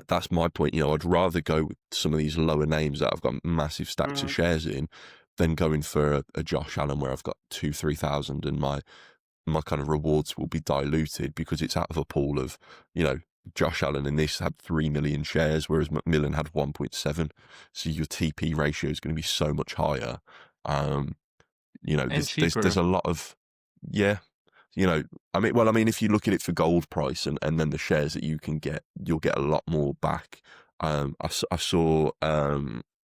Speaker 1: that's my point. I'd rather go with some of these lower names that I've got massive stacks of shares in than going for a Josh Allen where I've got 2,000-3,000 and my kind of rewards will be diluted because it's out of a pool of, Josh Allen in this had 3 million shares, whereas McMillan had 1.7. So your TP ratio is going to be so much higher. There's a lot of, I mean, if you look at it for gold price and then the shares that you can get, you'll get a lot more back. I saw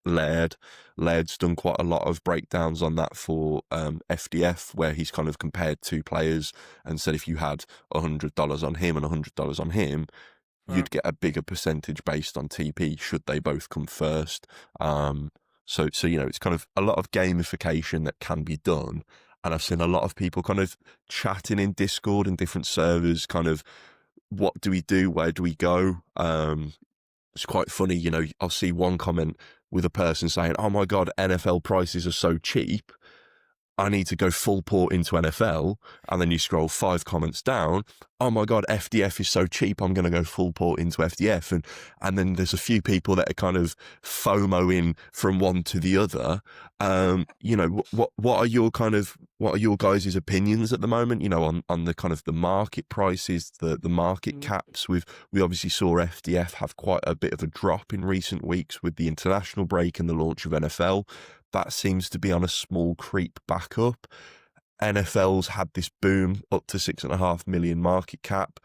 Speaker 1: Laird's done quite a lot of breakdowns on that for FDF, where he's kind of compared two players and said if you had $100 on him and $100 on him, you'd get a bigger percentage based on TP should they both come first. So it's kind of a lot of gamification that can be done. And I've seen a lot of people kind of chatting in Discord and different servers, kind of, what do we do? Where do we go? It's quite funny, I'll see one comment with a person saying, oh my God, NFL prices are so cheap, I need to go full port into NFL. And then you scroll 5 comments down, oh my God, FDF is so cheap, I'm going to go full port into FDF. And then there's a few people that are kind of FOMOing from one to the other. What are your guys' opinions at the moment, on the kind of the market prices, the market caps? We obviously saw FDF have quite a bit of a drop in recent weeks with the international break and the launch of NFL. That seems to be on a small creep back up. NFL's had this boom up to 6.5 million market cap.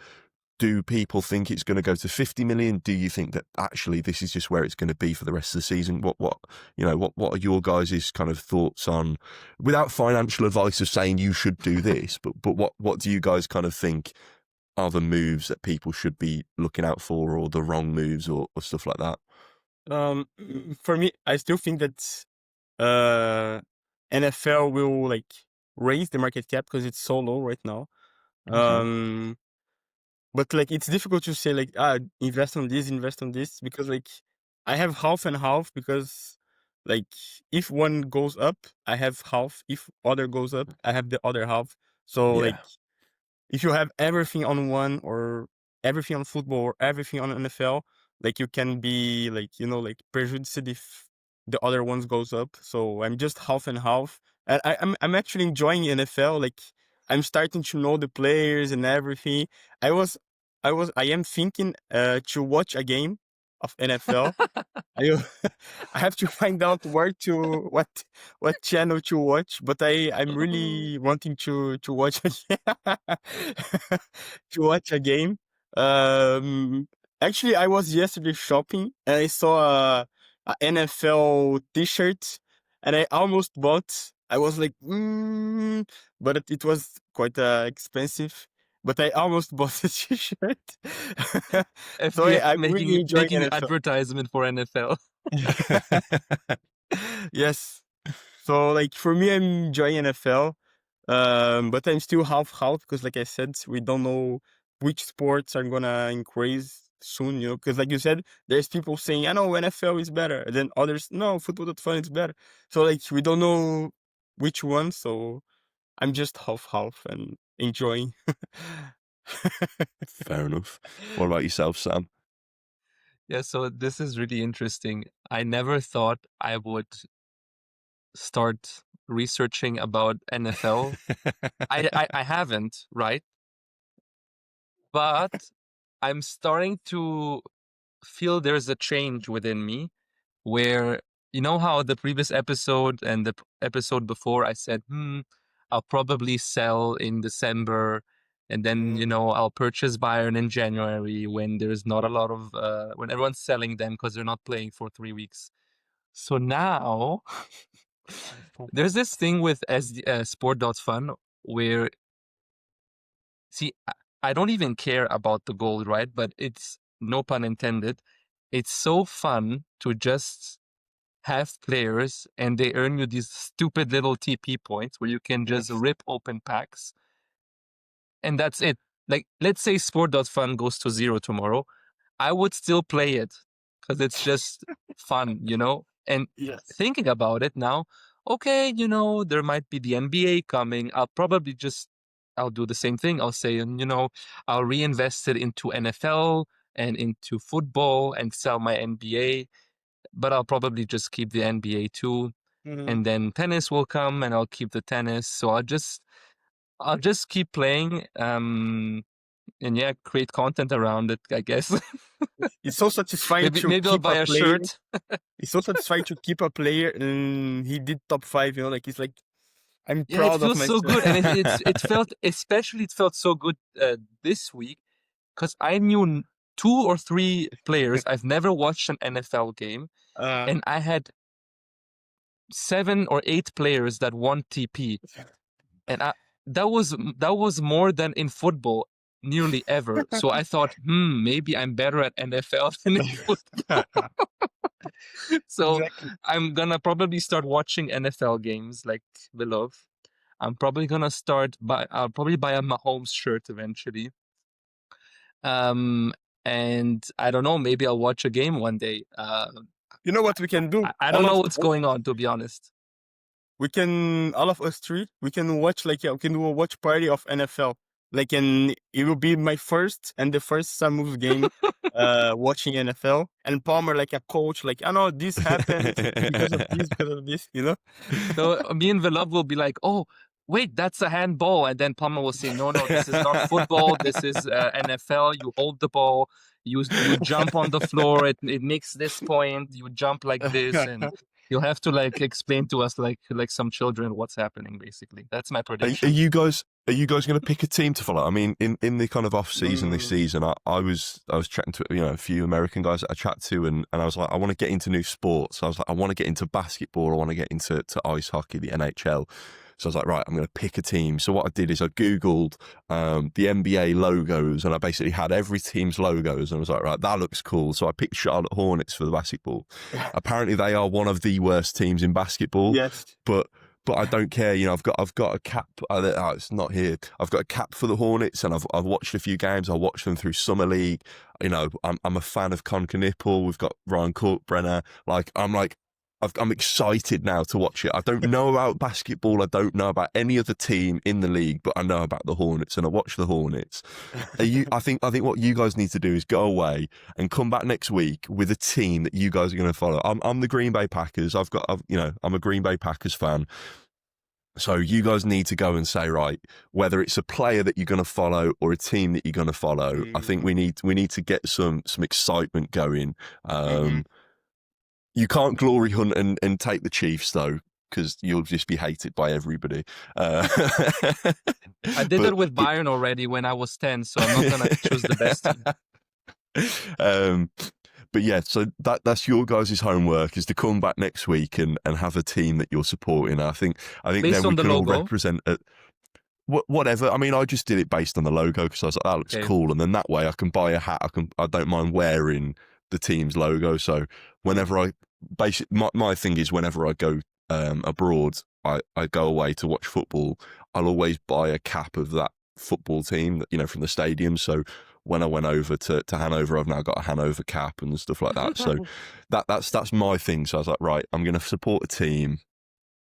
Speaker 1: do people think it's going to go to 50 million? Do you think that actually this is just where it's going to be for the rest of the season? What are your guys' kind of thoughts on, without financial advice of saying you should do this, but what do you guys kind of think are the moves that people should be looking out for, or the wrong moves, or stuff like that?
Speaker 2: For me, I still think that NFL will like raise the market cap because it's so low right now. But like it's difficult to say like invest on this because like I have half and half, because like if one goes up, I have half. If other goes up, I have the other half. So like if you have everything on one, or everything on football, or everything on NFL, like you can be like, like prejudiced if the other ones goes up. So I'm just half and half. And I'm actually enjoying NFL. Like I'm starting to know the players and everything. I am thinking to watch a game of NFL. I have to find out what channel to watch, but I'm really wanting to watch to watch a game. Actually, I was yesterday shopping and I saw a NFL T-shirt, and I almost bought. I was like, but it was quite expensive. But I almost bought a T-shirt. So
Speaker 3: FPF
Speaker 2: I'm really enjoying
Speaker 3: making
Speaker 2: NFL.
Speaker 3: advertisement for NFL.
Speaker 2: Yes. So like for me, I'm enjoying NFL, but I'm still half because, like I said, we don't know which sports are gonna increase soon. Because like you said, there's people saying, "I know NFL is better," and then others, "No, Football.Fun is better." So like we don't know which one. So I'm just half and enjoying.
Speaker 1: Fair enough. What about yourself, Sam?
Speaker 3: Yeah, so this is really interesting. I never thought I would start researching about NFL. I haven't, right? But I'm starting to feel there's a change within me where, you know how the previous episode and the episode before I said, I'll probably sell in December, and then, I'll purchase Bayern in January when there's not a lot of, when everyone's selling them because they're not playing for 3 weeks. So now there's this thing with Sport.Fun where, see, I don't even care about the goal, right? But it's, no pun intended, it's so fun to just have players and they earn you these stupid little TP points where you can just rip open packs. And that's it. Like, let's say Sport.Fun goes to 0 tomorrow. I would still play it because it's just fun, And thinking about it now, okay, there might be the NBA coming. I'll do the same thing. I'll say, I'll reinvest it into NFL and into football and sell my NBA, but I'll probably just keep the NBA too. And then tennis will come and I'll keep the tennis. So I'll just keep playing. And create content around it, I guess.
Speaker 2: It's so satisfying to
Speaker 3: maybe I'll
Speaker 2: keep
Speaker 3: buy
Speaker 2: a
Speaker 3: a
Speaker 2: player.
Speaker 3: shirt.
Speaker 2: It's so satisfying to keep a player and he did top 5, like it's like I'm
Speaker 3: Yeah,
Speaker 2: proud
Speaker 3: it
Speaker 2: of
Speaker 3: feels
Speaker 2: myself.
Speaker 3: so good. And it felt so good this week because I knew 2 or 3 players. I've never watched an NFL game, and I had 7 or 8 players that won TP, and that was more than in football nearly ever. So I thought, maybe I'm better at NFL than in football. So
Speaker 2: Exactly.
Speaker 3: I'm gonna probably start watching NFL games like Beloved. I'm probably gonna I'll probably buy a Mahomes shirt eventually. And I don't know, maybe I'll watch a game one day.
Speaker 2: You know what we can do?
Speaker 3: I don't know what's going on, to be honest.
Speaker 2: All of us three, we can watch we can do a watch party of NFL. And it will be my first and the first Samooves game watching NFL. And Palmer like a coach, I know this happened because of this,
Speaker 3: So me and Velov will be like, oh, wait, that's a handball. And then Palmer will say, no, this is not football. This is NFL. You hold the ball. You jump on the floor. It makes this point. You jump like this. And You'll have to like explain to us like some children what's happening. Basically, that's my
Speaker 1: Are
Speaker 3: prediction.
Speaker 1: you guys going to pick a team to follow? I mean, in the kind of off season this
Speaker 2: Mm.
Speaker 1: season, I was chatting to a few American guys that I chat to, and I was like, I want to get into new sports. I was like, I want to get into basketball. I want to get into ice hockey, the NHL. So I was like, right, I'm going to pick a team. So what I did is I Googled the NBA logos, and I basically had every team's logos, and I was like, right, that looks cool. So I picked Charlotte Hornets for the basketball. Apparently, they are one of the worst teams in basketball.
Speaker 2: Yes.
Speaker 1: But I don't care. I've got a cap. It's not here. I've got a cap for the Hornets, and I've watched a few games. I watched them through summer league. I'm a fan of Con Knipple. We've got Ryan Kalkbrenner. I'm excited now to watch it. I don't know about basketball. I don't know about any other team in the league, but I know about the Hornets, and I watch the Hornets. I think what you guys need to do is go away and come back next week with a team that you guys are going to follow. I'm the Green Bay Packers. I'm a Green Bay Packers fan. So you guys need to go and say, right, whether it's a player that you're going to follow or a team that you're going to follow. I think we need to get some excitement going. You can't glory hunt and take the Chiefs, though, because you'll just be hated by everybody.
Speaker 3: I did that with Bayern already when I was 10, so I'm not going to choose the best
Speaker 1: team. But yeah, so that's your guys' homework, is to come back next week and have a team that you're supporting. I think
Speaker 3: based
Speaker 1: then we can all
Speaker 3: logo.
Speaker 1: represent it. Whatever. I mean, I just did it based on the logo because I was like, that looks cool, and then that way I can buy a hat. I don't mind wearing the team's logo. So whenever my thing is, whenever I go abroad, I go away to watch football, I'll always buy a cap of that football team, from the stadium. So when I went over to Hanover, I've now got a Hanover cap and stuff like that. So that's my thing. So I was like, right, I'm going to support a team.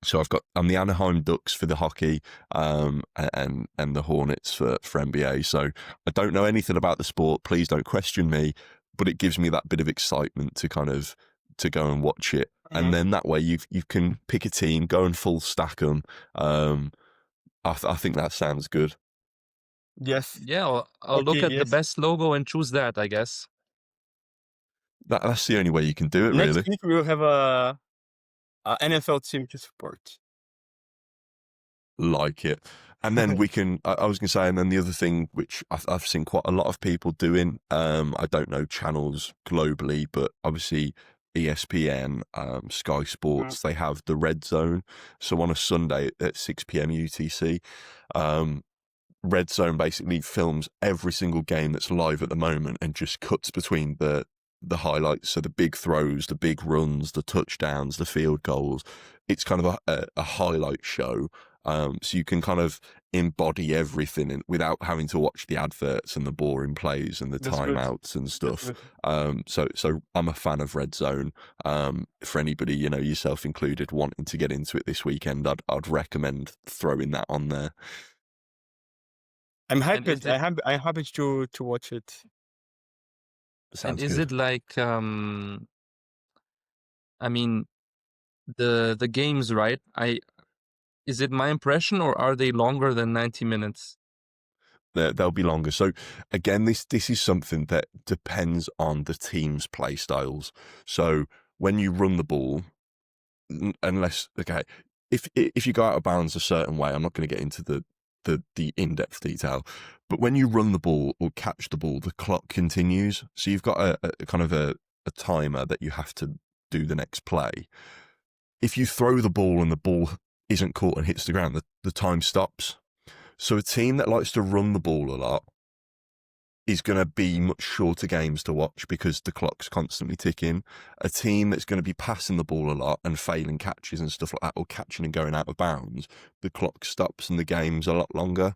Speaker 1: So I'm the Anaheim Ducks for the hockey, and the Hornets for NBA. So I don't know anything about the sport. Please don't question me, but it gives me that bit of excitement to kind of to go and watch it, and then that way you can pick a team, go and full stack them. I think that sounds good.
Speaker 2: Yes.
Speaker 3: Yeah, I'll look at the best logo and choose that, I guess.
Speaker 1: That's the only way you can do it,
Speaker 2: Next
Speaker 1: really.
Speaker 2: week we will have a NFL team to support.
Speaker 1: Like it. And then we can, I was going to say, and then the other thing, which I've seen quite a lot of people doing, I don't know channels globally, but obviously ESPN, Sky Sports, they have the Red Zone. So on a Sunday at 6 p.m. UTC, Red Zone basically films every single game that's live at the moment and just cuts between the highlights. So the big throws, the big runs, the touchdowns, the field goals. It's kind of a highlight show. So you can kind of embody everything without having to watch the adverts and the boring plays and the timeouts and stuff. So I'm a fan of Red Zone. For anybody, yourself included, wanting to get into it this weekend, I'd recommend throwing that on there.
Speaker 2: I'm happy. I'm happy to watch it.
Speaker 3: And is it like I mean the games, right? Is it my impression, or are they longer than 90 minutes?
Speaker 1: They'll be longer. So again, this is something that depends on the team's play styles. So when you run the ball, if you go out of bounds a certain way, I'm not going to get into the in-depth detail, but when you run the ball or catch the ball, the clock continues. So you've got a kind of a timer that you have to do the next play. If you throw the ball and the ball isn't caught and hits the ground, the time stops. So a team that likes to run the ball a lot is going to be much shorter games to watch because the clock's constantly ticking. A team that's going to be passing the ball a lot and failing catches and stuff like that, or catching and going out of bounds, the clock stops and the game's a lot longer.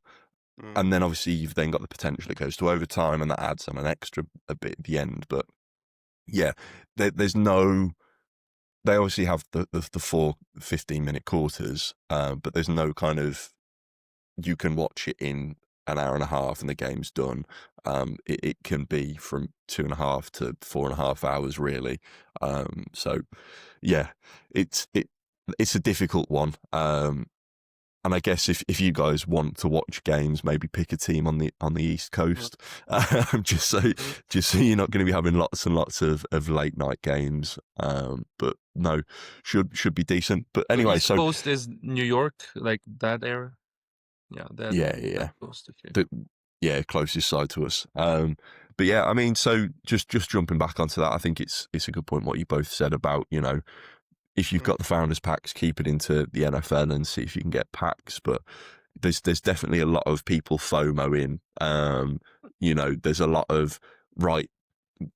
Speaker 1: And then obviously you've then got the potential it goes to overtime, and that adds on an extra a bit at the end. But yeah, there's no... They obviously have the 4 15-minute quarters, but there's no kind of... You can watch it in an hour and a half and the game's done. It can be from 2.5 to 4.5 hours, really. So yeah, it's a difficult one. And I guess if you guys want to watch games, maybe pick a team on the East Coast, just so you're not going to be having lots and lots of late night games. But no, should be decent. But anyway,
Speaker 3: East Coast is New York, like that area. Yeah, that coast. Okay.
Speaker 1: Closest side to us. But yeah, I mean, so just jumping back onto that, I think it's a good point what you both said about, you know, if you've got the founders packs, keep it into the NFL and see if you can get packs. But there's definitely a lot of people FOMOing. You know, there's a lot of, right,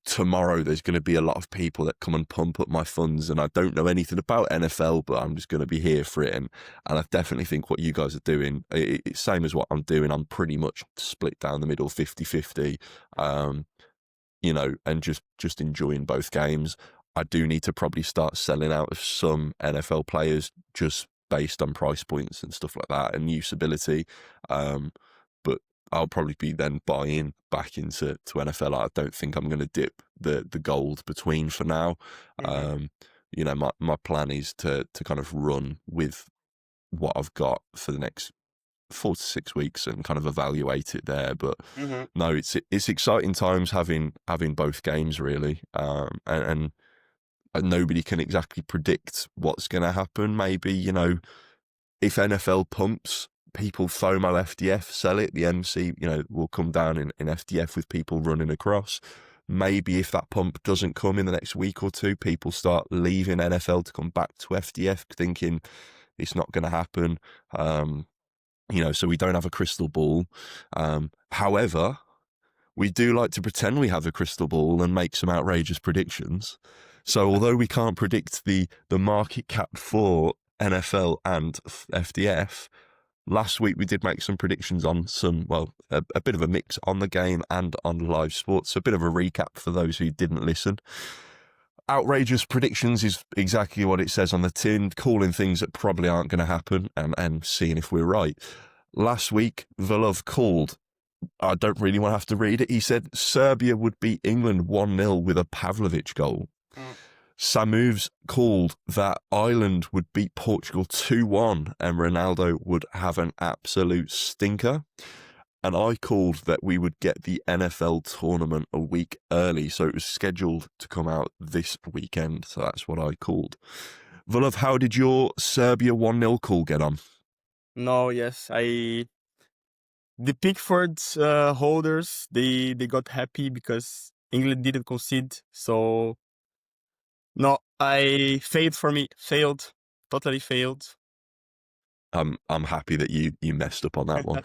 Speaker 1: tomorrow there's going to be a lot of people that come and pump up my funds, and I don't know anything about NFL, but I'm just going to be here for it. And I definitely think what you guys are doing, it's same as what I'm doing. I'm pretty much split down the middle, 50-50. You know, and just enjoying both games. I do need to probably start selling out of some NFL players just based on price points and stuff like that and usability. But I'll probably be then buying back into NFL. I don't think I'm going to dip the gold between for now. You know, my plan is to kind of run with what I've got for the next 4 to 6 weeks and kind of evaluate it there. But no, it's exciting times having both games really, and nobody can exactly predict what's going to happen. Maybe, you know, if NFL pumps, people FOMO FDF, sell it. The MC, you know, will come down in FDF with people running across. Maybe if that pump doesn't come in the next week or two, people start leaving NFL to come back to FDF thinking it's not going to happen. You know, so we don't have a crystal ball. However, we do like to pretend we have a crystal ball and make some outrageous predictions. So although we can't predict the market cap for NFL and FDF, last week we did make some predictions on some, well, a bit of a mix on the game and on live sports. So a bit of a recap for those who didn't listen. Outrageous predictions is exactly what it says on the tin, calling things that probably aren't going to happen and seeing if we're right. Last week, Volov called, I don't really want to have to read it, he said Serbia would beat England 1-0 with a Pavlovic goal. Samooves called that Ireland would beat Portugal 2-1 and Ronaldo would have an absolute stinker. And I called that we would get the NFL tournament a week early. So it was scheduled to come out this weekend. So that's what I called. Volov, how did your Serbia 1-0 call get on?
Speaker 2: No, yes. The Pickford holders, they got happy because England didn't concede. So, no, I failed, totally failed.
Speaker 1: I'm happy that you messed up on that one.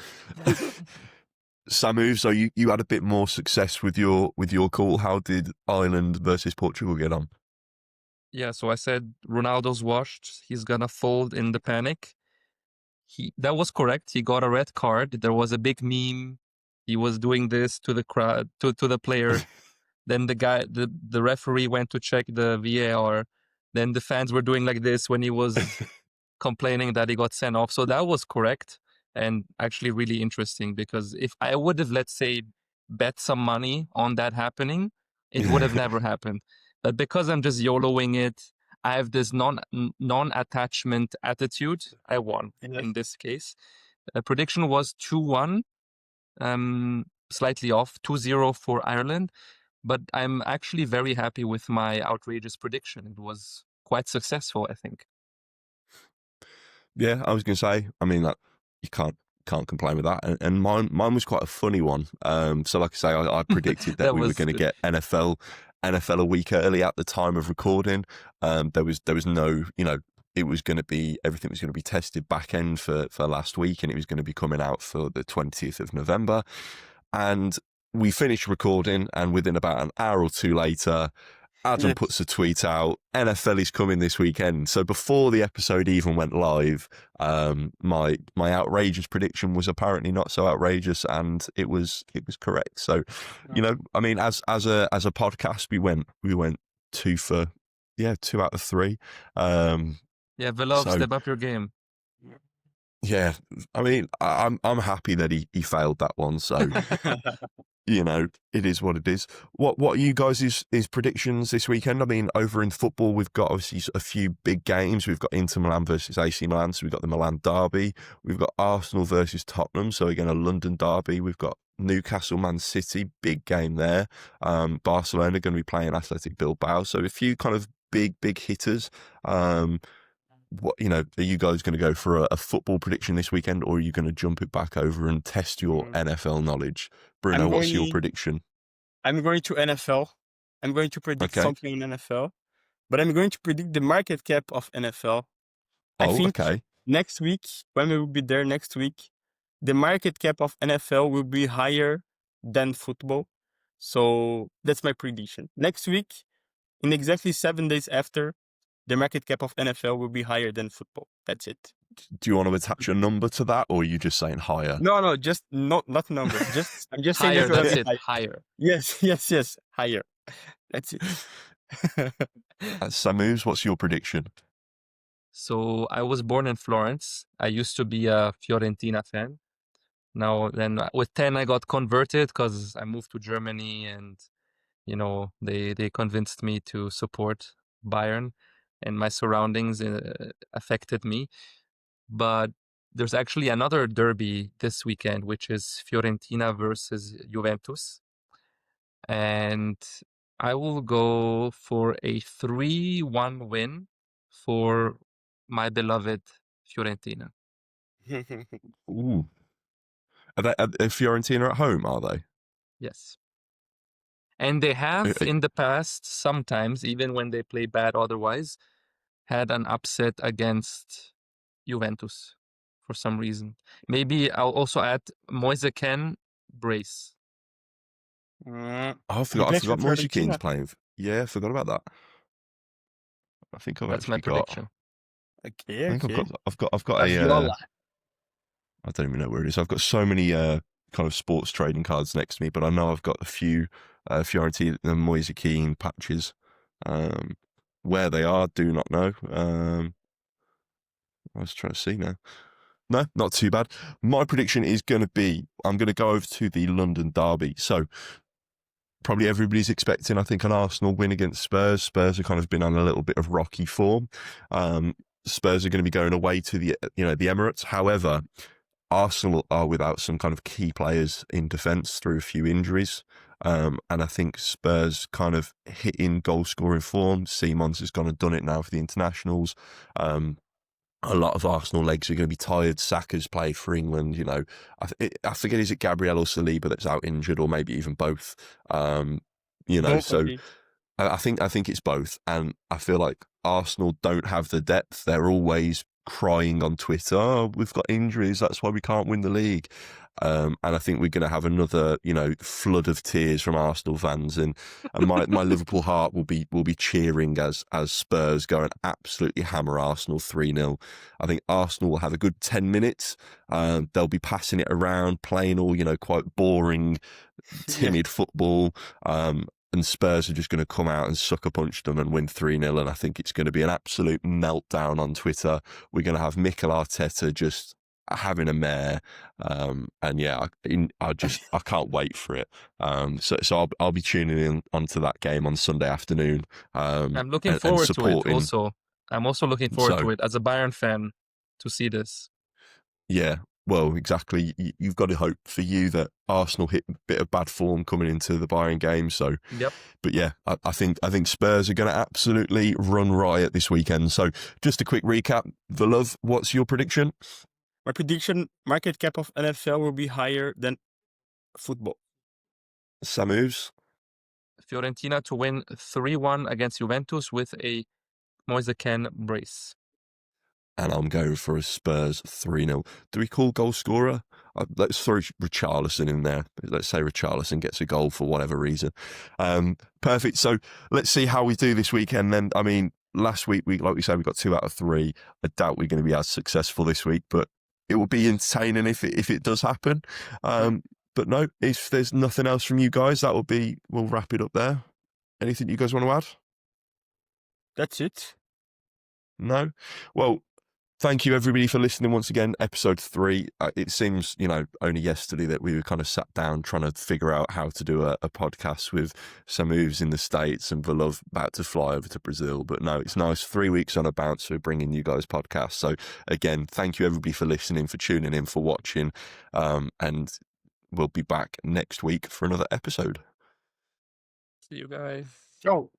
Speaker 1: Samu, so you had a bit more success with your call. How did Ireland versus Portugal get on?
Speaker 3: Yeah, so I said Ronaldo's washed. He's gonna fold in the panic. That was correct. He got a red card. There was a big meme. He was doing this to the crowd, to the player. Then the referee went to check the VAR. Then the fans were doing like this when he was complaining that he got sent off. So that was correct and actually really interesting, because if I would have, let's say, bet some money on that happening, it would have never happened. But because I'm just YOLOing it, I have this non-attachment attitude. I won in this case. The prediction was 2-1, slightly off, 2-0 for Ireland. But I'm actually very happy with my outrageous prediction. It was quite successful, I think.
Speaker 1: Yeah, I was going to say, I mean, that you can't complain with that. And mine was quite a funny one. So like I say, I predicted that we were going to get NFL a week early at the time of recording. There was no, you know, it was going to be, everything was going to be tested back end for last week, and it was going to be coming out for the 20th of November. And we finished recording, and within about an hour or two later, Adam puts a tweet out, NFL is coming this weekend. So before the episode even went live, my outrageous prediction was apparently not so outrageous, and it was correct. So, you know, I mean, as a podcast, we went 2 out of 3.
Speaker 3: Volov, step up your game.
Speaker 1: Yeah, I mean, I'm happy that he failed that one. So it is what it is. What are you guys' is predictions this weekend? I mean, over in football, we've got obviously a few big games. We've got Inter Milan versus AC Milan, so we've got the Milan derby. We've got Arsenal versus Tottenham, so again a London derby. We've got Newcastle, Man City, big game there. Barcelona going to be playing Athletic Bilbao, so a few kind of big hitters. What are you guys going to go for a football prediction this weekend, or are you going to jump it back over and test your NFL knowledge? Bruno, what's your prediction?
Speaker 2: I'm going to NFL. I'm going to predict
Speaker 1: Okay.
Speaker 2: something in NFL, but I'm going to predict the market cap of NFL. I think next week, when we will be there next week, the market cap of NFL will be higher than football. So that's my prediction. Next week, in exactly 7 days after, the market cap of NFL will be higher than football. That's it.
Speaker 1: Do you want to attach a number to that, or are you just saying higher?
Speaker 2: No, just not number. I'm just saying
Speaker 3: higher.
Speaker 2: That's
Speaker 3: it. Higher.
Speaker 2: Yes, higher. That's it.
Speaker 1: Samooves, what's your prediction?
Speaker 3: So I was born in Florence. I used to be a Fiorentina fan. Now, then with 10, I got converted because I moved to Germany, and they convinced me to support Bayern, and my surroundings affected me. But there's actually another derby this weekend, which is Fiorentina versus Juventus. And I will go for a 3-1 win for my beloved Fiorentina.
Speaker 1: Ooh. Are Fiorentina at home, are they?
Speaker 3: Yes. And they have in the past, sometimes, even when they play bad otherwise, had an upset against Juventus for some reason. Maybe I'll also add Moise Kean brace.
Speaker 1: I forgot Moise Kean's playing. Yeah, I forgot about that. I think
Speaker 3: That's my prediction.
Speaker 2: Okay.
Speaker 1: I've got a. I don't even know where it is. I've got so many kind of sports trading cards next to me, but I know I've got a few Fiorentina and Moise Kean patches. Where they are, do not know. I was trying to see now. No, not too bad. My prediction is going to be, I'm going to go over to the London derby. So probably everybody's expecting, I think, an Arsenal win against Spurs. Spurs have kind of been on a little bit of rocky form. Spurs are going to be going away to the Emirates. However, Arsenal are without some kind of key players in defence through a few injuries. And I think Spurs kind of hitting goal scoring form. Simons has gone and done it now for the internationals. A lot of Arsenal legs are going to be tired. Saka's played for England. I forget, is it Gabriel or Saliba that's out injured, or maybe even both?
Speaker 2: Both,
Speaker 1: so I think it's both. And I feel like Arsenal don't have the depth. They're always crying on Twitter, "Oh, we've got injuries, that's why we can't win the league." And I think we're going to have another, flood of tears from Arsenal fans, and my Liverpool heart will be cheering as Spurs go and absolutely hammer Arsenal 3-0. I think Arsenal will have a good 10 minutes. They'll be passing it around, playing all, quite boring, timid football. And Spurs are just going to come out and sucker punch them and win 3-0. And I think it's going to be an absolute meltdown on Twitter. We're going to have Mikel Arteta just having a mare. And yeah, I can't wait for it. So I'll be tuning in onto that game on Sunday afternoon.
Speaker 3: I'm looking forward to it also. I'm also looking forward to it as a Bayern fan to see this.
Speaker 1: Yeah. Well, exactly. You've got to hope for you that Arsenal hit a bit of bad form coming into the Bayern game. So,
Speaker 3: yep.
Speaker 1: But yeah, I think Spurs are going to absolutely run riot this weekend. So, just a quick recap. Love, what's your prediction?
Speaker 2: My prediction: market cap of NFL will be higher than football.
Speaker 1: Samooves?
Speaker 3: Fiorentina to win 3-1 against Juventus with a Moise Kean brace.
Speaker 1: And I'm going for a Spurs 3-0. Do we call goal scorer? Let's throw Richarlison in there. Let's say Richarlison gets a goal for whatever reason. Perfect. So let's see how we do this weekend then. I mean, last week, like we said, we got 2 out of 3. I doubt we're going to be as successful this week, but it will be entertaining if it does happen. But no, if there's nothing else from you guys, we'll wrap it up there. Anything you guys want to add?
Speaker 2: That's it.
Speaker 1: No? Well, thank you everybody for listening once again. Episode 3. It seems, only yesterday that we were kind of sat down trying to figure out how to do a podcast with Samooves in the States and Valov about to fly over to Brazil. But no, it's nice. 3 weeks on a bounce for bringing you guys podcasts. So again, thank you everybody for listening, for tuning in, for watching. And we'll be back next week for another episode.
Speaker 3: See you guys.
Speaker 2: Ciao.